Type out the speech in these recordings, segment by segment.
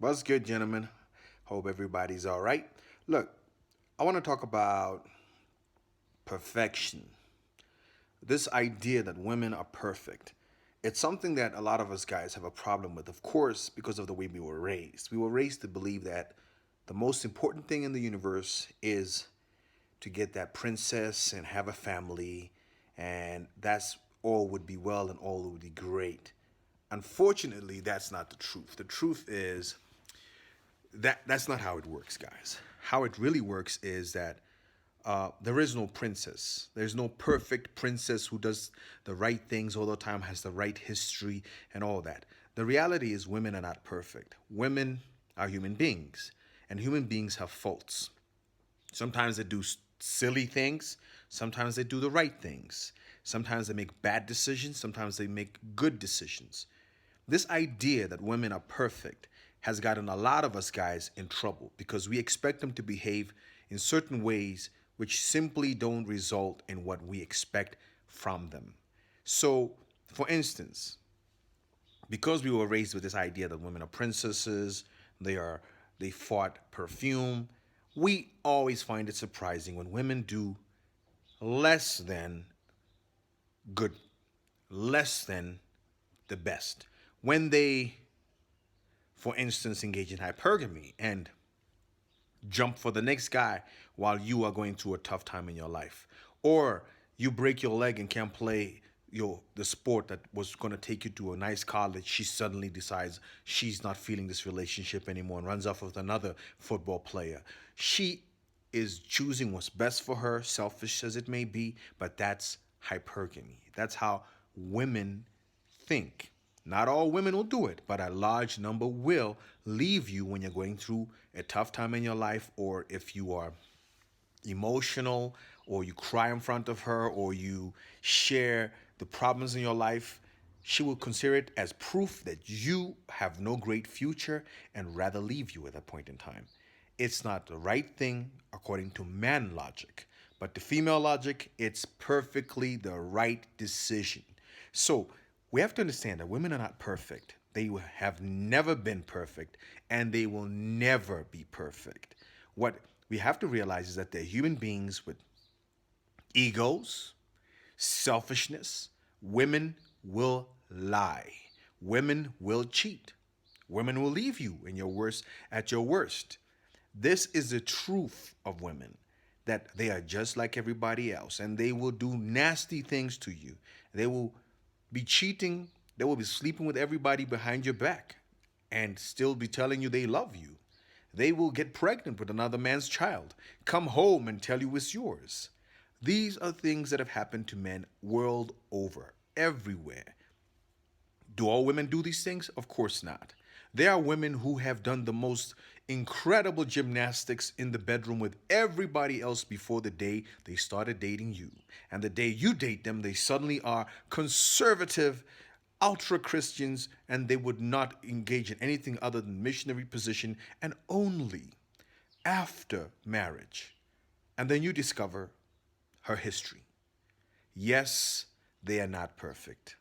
What's good, gentlemen? Hope everybody's all right. Look, I want to talk about perfection. This idea that women are perfect. It's something that a lot of us guys have a problem with, of course, because of the way we were raised. We were raised to believe that the most important thing in the universe is to get that princess and have a family, and that's all would be well and all would be great. Unfortunately, that's not the truth. The truth is that's not how it works, guys. How it really works is that there is no princess. There's no perfect princess who does the right things all the time, has the right history, and all that. The reality is, women are not perfect. Women are human beings, and human beings have faults. Sometimes they do silly things, sometimes they do the right things. Sometimes they make bad decisions, sometimes they make good decisions. This idea that women are perfect has gotten a lot of us guys in trouble because we expect them to behave in certain ways which simply don't result in what we expect from them. So, for instance, because we were raised with this idea that women are princesses, they are they fought perfume, we always find it surprising when women do less than good, less than the best. When they, for instance, engage in hypergamy and jump for the next guy while you are going through a tough time in your life, or you break your leg and can't play the sport that was going to take you to a nice college. She suddenly decides she's not feeling this relationship anymore and runs off with another football player. She is choosing what's best for her, selfish as it may be, but that's hypergamy. That's how women think. Not all women will do it, but a large number will leave you when you're going through a tough time in your life, or if you are emotional, or you cry in front of her, or you share the problems in your life. She will consider it as proof that you have no great future and rather leave you at that point in time. It's not the right thing according to man logic, but the female logic, it's perfectly the right decision. So we have to understand that women are not perfect. They have never been perfect, and they will never be perfect. What we have to realize is that they're human beings with egos, selfishness. Women will lie. Women will cheat. Women will leave you in your worst at your worst. This is the truth of women, that they are just like everybody else and they will do nasty things to you. They will be cheating, they will be sleeping with everybody behind your back and still be telling you they love you. They will get pregnant with another man's child, come home and tell you it's yours. These are things that have happened to men world over, everywhere. Do all women do these things? Of course not. There are women who have done the most incredible gymnastics in the bedroom with everybody else before the day they started dating you. And the day you date them, they suddenly are conservative, ultra Christians, and they would not engage in anything other than missionary position, and only after marriage. And then you discover her history. Yes, they are not perfect.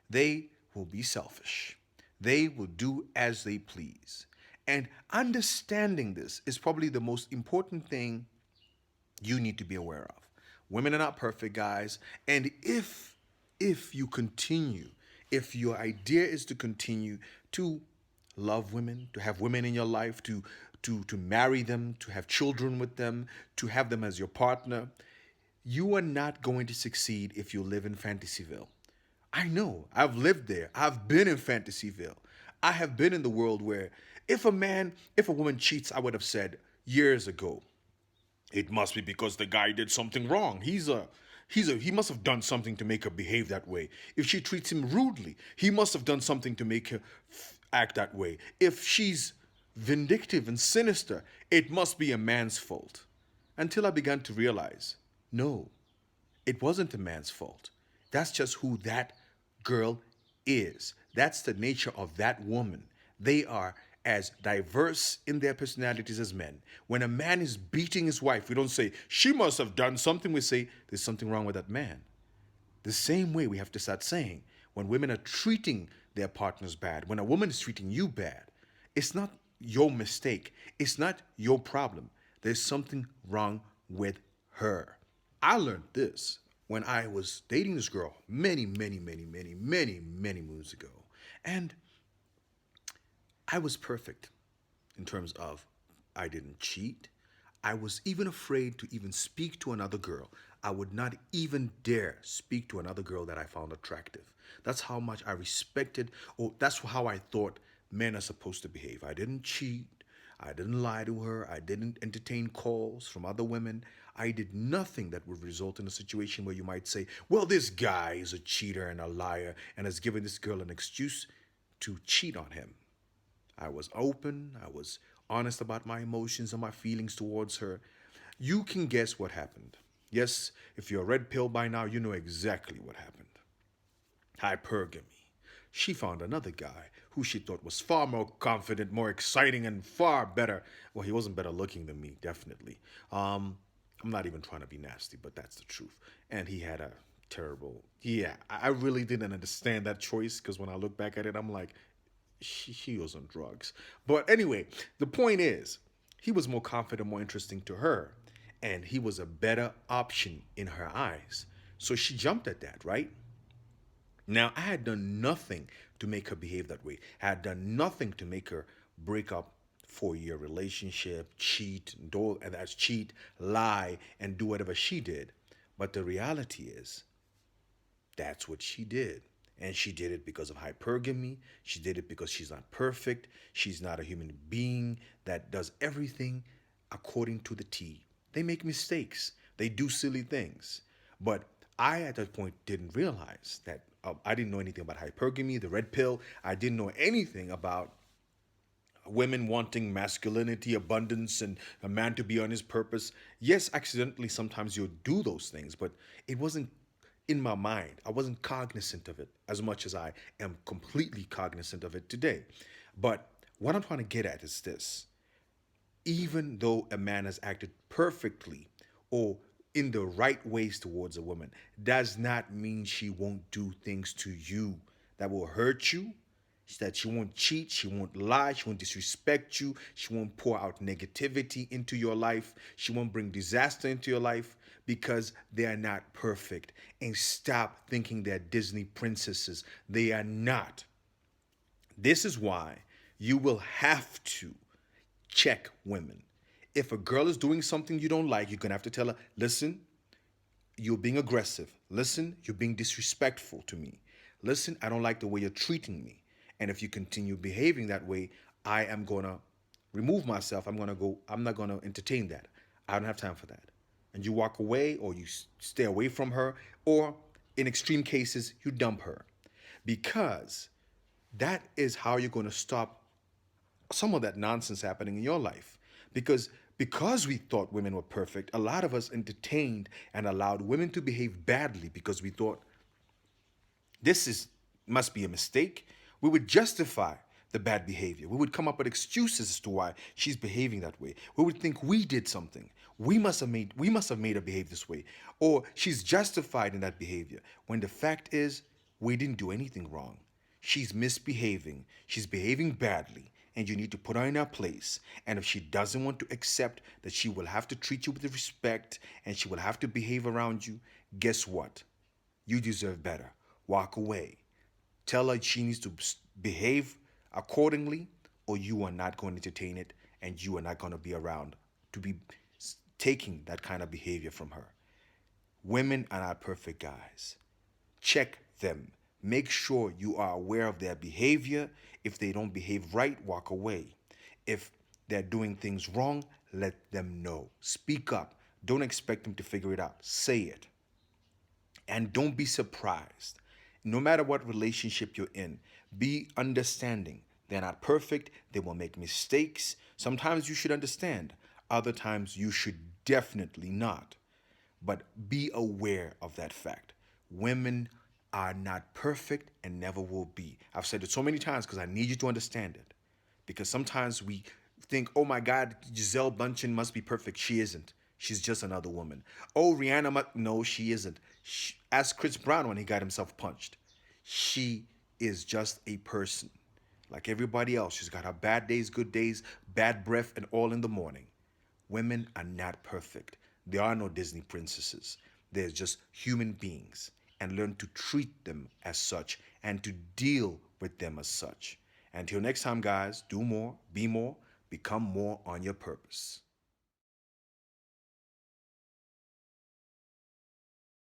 They will be selfish. They will do as they please. And understanding this is probably the most important thing you need to be aware of. Women are not perfect, guys. And if you continue, if your idea is to continue to love women, to have women in your life, to marry them, to have children with them, to have them as your partner, you are not going to succeed if you live in Fantasyville. I know. I've lived there. I've been in Fantasyville. I have been in the world where if a woman cheats, I would have said years ago, it must be because the guy did something wrong. He must have done something to make her behave that way. If she treats him rudely, he must have done something to make her act that way. If she's vindictive and sinister, it must be a man's fault. Until I began to realize, no, it wasn't a man's fault. That's just who that girl is. That's the nature of that woman. They are as diverse in their personalities as men. When a man is beating his wife, we don't say, she must have done something. We say, there's something wrong with that man. The same way we have to start saying, when women are treating their partners bad, when a woman is treating you bad, it's not your mistake. It's not your problem. There's something wrong with her. I learned this when I was dating this girl many moons ago. And I was perfect in terms of I didn't cheat. I was even afraid to even speak to another girl. I would not even dare speak to another girl that I found attractive. That's how much I respected, or that's how I thought men are supposed to behave. I didn't cheat. I didn't lie to her. I didn't entertain calls from other women. I did nothing that would result in a situation where you might say, well, this guy is a cheater and a liar and has given this girl an excuse to cheat on him. I was open. I was honest about my emotions and my feelings towards her. You can guess what happened. Yes, if you're a red pill by now, you know exactly what happened. Hypergamy. She found another guy who she thought was far more confident, more exciting, and far better. Well, he wasn't better looking than me, definitely. I'm not even trying to be nasty, but that's the truth. And he had a terrible. Yeah, I really didn't understand that choice because when I look back at it, I'm like, she was on drugs. But anyway, the point is, he was more confident, more interesting to her, and he was a better option in her eyes. So she jumped at that, right? Now, I had done nothing to make her behave that way. I had done nothing to make her break up 4-year relationship, cheat, and that's cheat, lie, and do whatever she did. But the reality is, that's what she did. And she did it because of hypergamy. She did it because she's not perfect. She's not a human being that does everything according to the T. They make mistakes. They do silly things. But I, at that point, didn't realize that I didn't know anything about hypergamy, the red pill. I didn't know anything about women wanting masculinity, abundance, and a man to be on his purpose. Yes, accidentally, sometimes you'll do those things, but it wasn't in my mind. I wasn't cognizant of it as much as I am completely cognizant of it today. But what I'm trying to get at is this: even though a man has acted perfectly or in the right ways towards a woman, does not mean she won't do things to you that will hurt you, that she won't cheat, she won't lie, she won't disrespect you, she won't pour out negativity into your life, she won't bring disaster into your life because they are not perfect. And stop thinking they're Disney princesses. They are not. This is why you will have to check women. If a girl is doing something you don't like, you're going to have to tell her, listen, you're being aggressive. Listen, you're being disrespectful to me. Listen, I don't like the way you're treating me. And if you continue behaving that way, I am going to remove myself. I'm not going to entertain that. I don't have time for that. And you walk away or you stay away from her, or in extreme cases, you dump her. Because that is how you're going to stop some of that nonsense happening in your life. Because we thought women were perfect, a lot of us entertained and allowed women to behave badly because we thought this is must be a mistake. We would justify the bad behavior. We would come up with excuses as to why she's behaving that way. We would think we did something. We must have made her behave this way. Or she's justified in that behavior. When the fact is, we didn't do anything wrong. She's misbehaving. She's behaving badly. And you need to put her in her place. And if she doesn't want to accept that she will have to treat you with respect and she will have to behave around you, guess what? You deserve better. Walk away. Tell her she needs to behave accordingly, or you are not going to entertain it and you are not going to be around to be taking that kind of behavior from her. Women are not perfect, guys. Check them. Make sure you are aware of their behavior. If they don't behave right, walk away. If they're doing things wrong, let them know. Speak up. Don't expect them to figure it out. Say it. And don't be surprised. No matter what relationship you're in, be understanding. They're not perfect. They will make mistakes. Sometimes you should understand. Other times you should definitely not. But be aware of that fact. Women are not perfect and never will be. I've said it so many times because I need you to understand it. Because sometimes we think, oh my God, Giselle Bundchen must be perfect. She isn't. She's just another woman. Oh, no, she isn't. Ask Chris Brown when he got himself punched. She is just a person. Like everybody else, she's got her bad days, good days, bad breath, and all in the morning. Women are not perfect. There are no Disney princesses. They're just human beings. And learn to treat them as such and to deal with them as such. Until next time, guys, do more, be more, become more on your purpose.